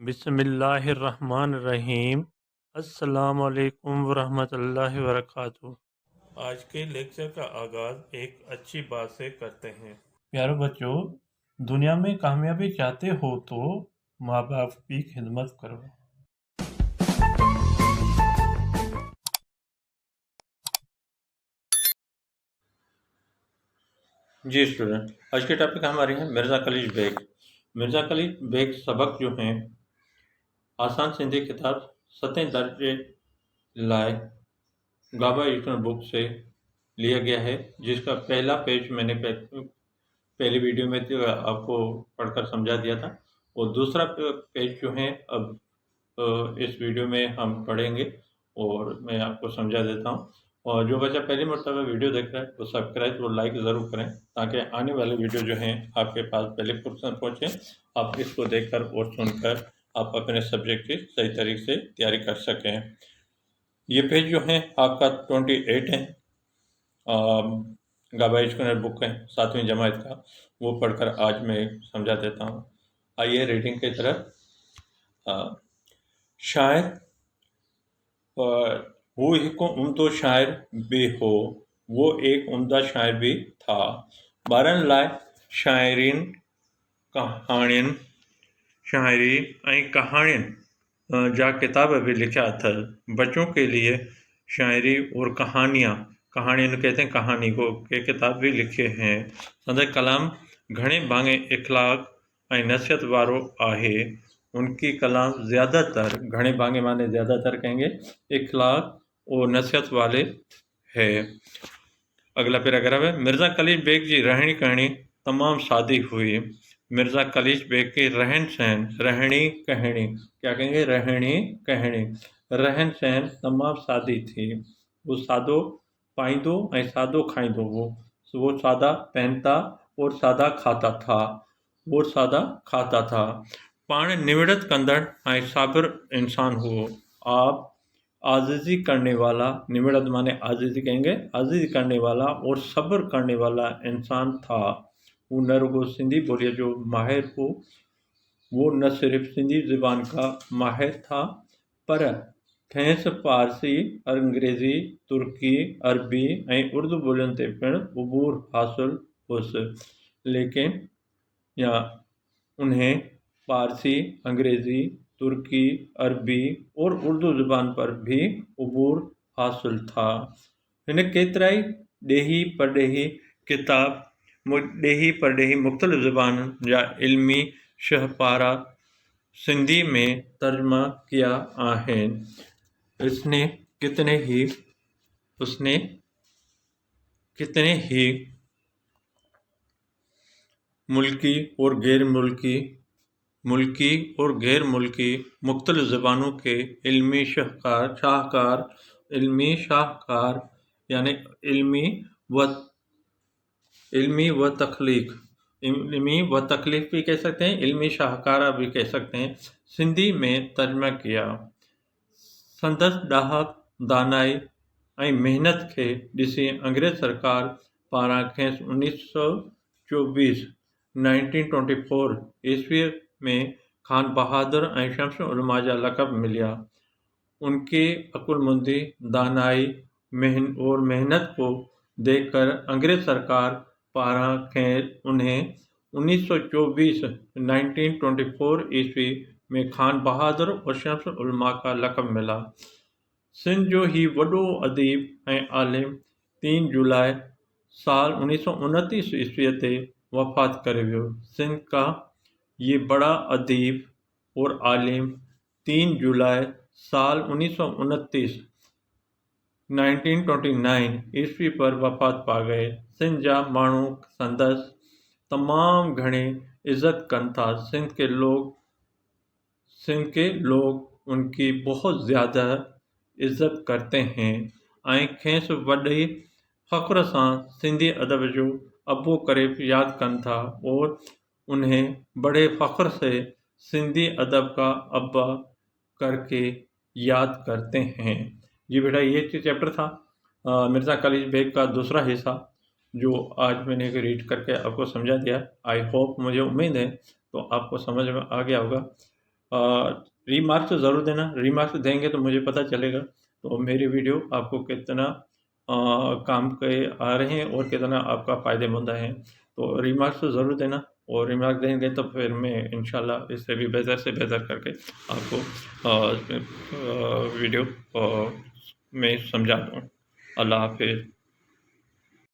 بسم اللہ الرحمن الرحیم۔ السلام علیکم ورحمۃ اللہ وبرکاتہ۔ آج کے لیکچر کا آغاز ایک اچھی بات سے کرتے ہیں۔ پیارے بچوں، دنیا میں کامیابی چاہتے ہو تو ماں باپ کی خدمت کرو۔ جی اسٹوڈنٹ، آج کے ٹاپک ہمارے ہیں مرزا کلیج بیگ۔ مرزا کلیج بیگ سبق جو ہیں آسان سندھی کتاب 7 درجے لائے گابا ایجوکیشن بک سے لیا گیا ہے، جس کا پہلا پیج میں نے پہلی ویڈیو میں آپ کو پڑھ کر سمجھا دیا تھا، اور دوسرا پیج جو ہے اب اس ویڈیو میں ہم پڑھیں گے اور میں آپ کو سمجھا دیتا ہوں۔ اور جو بچہ پہلی مرتبہ ویڈیو دیکھ رہا ہے وہ سبسکرائب اور لائک ضرور کریں، تاکہ آنے والے ویڈیو جو ہیں آپ کے پاس پہلے پہنچیں، آپ اس کو دیکھ کر اور سن کر آپ اپنے سبجیکٹ کی صحیح طریقے سے تیاری کر سکیں۔ یہ پیج جو ہیں آپ کا 28 ہے، گابا ایجوکیشن بک ہے 7ویں جماعت کا، وہ پڑھ کر آج میں سمجھا دیتا ہوں۔ آئیے ریڈنگ کی طرف۔ شاعر وہ ایک عمدہ شاعر بھی ہو، وہ ایک عمدہ شاعر بھی تھا۔ ॿारनि लाइ شاعری ऐं कहाणियुनि जा किताब भी लिखा अथल। बच्चों के लिए शायरी और कहानियाँ कहते हैं कहानी को के किताब भी लिखे हैं। संदसि कलाम घणे भाङे इख़लाक़ ऐं नसीहत वारो आहे। उनकी कलाम ज़्यादातर, घणे भाङे माने ज़्यादातर कहेंगे, इख़लाक़ और नसीहत वाले है। अगला पैराग्राफ है। मिर्ज़ा कलीज बेग की रहनी कहनी तमाम सादी हुई। मिर्ज़ा कलीज बेग की रहन सहन, रहनी कहनी, क्या कहेंगे, रहनी कहनी, रहन सहन तमाम सादी थी। वो सादो पाईंदो ऐं सादो खाईंदो हो। वो सादा पहनता और सादा खाता था। वो सादा खाता था। पाण निवड़त कंदड़ ऐं साबिर इंसान हो। आप आजिज़ी करने वाला, निवड़त माने आजिज़ी कहेंगे, आजिज़ी करने वाला और सब्र करने वाला इंसान था। वो न रुगो सिंधी बोलिया जो माहिर हो, वो न सिर्फ सिंधी ज़बान का माहिर था, पर खेसि फारसी, अंग्रेज़ी, तुर्की, अरबी ऐं उर्दू ॿोलियुनि ते पिणु उबूर हासिल हुअसि। लेकिन या उन्हें फारसी, अंग्रेज़ी, तुर्की, अरबी और उर्दू ज़बान पर भी उबूर हासिल था। हिन केतिराई ॾेही परॾेही किताब, ॾेही परॾेही मुख़्तलिफ़ ज़बानुनि जा इल्मी शाहपारा सिंधी में तर्जुमा किया आहिनि। उसने कितने ही मुल्की और गैर मुल्की मुख्तलिफ ज़बानों के इल्मी शाहकार यानी इल्मी व तख्लीक भी कह सकते हैं, इल्मी शाहकारा भी कह सकते हैं, सिंधी में तर्जुमा किया। संदसि ॾाहक दानाई ऐं मेहनत खे ॾिसी अंग्रेज़ सरकार पारां खेसि 1924 ईस्वी में खान बहादुर ऐं शम्स उलमा जा लक़ब मिलिया। उनकी अकुलमंदी, दानाई और मेहनत को देखकर अंग्रेज़ सरकार पारां उन्हें 1924 ईस्वी में खान बहादुर और शम्स उलमा का लक़ब मिला। सिंध जो ही वॾो अदीब ऐं आलिम 3 जुलाई साल 1929 ईस्वी ते वफ़ात करे वियो। सिंध का ये बड़ा अदीब और आलिम 3 जुलाई साल 1929 ईस्वी पर वफ़ात पा गए। सिंध जा माण्हू संदसि तमाम घणे इज़्ज़त कनि था। सिंध के लोग उनकी बहुत ज़्यादा इज़्ज़त करते हैं ऐं खेसि वॾे फ़ख्र सां सिंधी अदब जो अबो करे याद कनि था और उन्हें बड़े फ़ख्र से सिंधी अदब का अब्बा करके याद करते हैं। जी बेटा, ये चैप्टर था मिर्ज़ा कलीज बेग का दूसरा हिस्सा, जो आज मैंने रीड करके आपको समझा दिया। आई होप, मुझे उम्मीद है तो आपको समझ में आ गया होगा। रीमार्क्स तो ज़रूर देना, रीमार्क्स देंगे तो मुझे पता चलेगा तो मेरी वीडियो आपको कितना काम के आ रहे हैं और कितना आपका फ़ायदेमंद है। तो रीमार्क्स तो ज़रूर देना, और रीमार्क देंगे तो फिर मैं इंशाल्लाह इससे भी बेहतर से बेहतर करके आपको वीडियो में समझा दूँ। अल्लाह हाफ़िज़।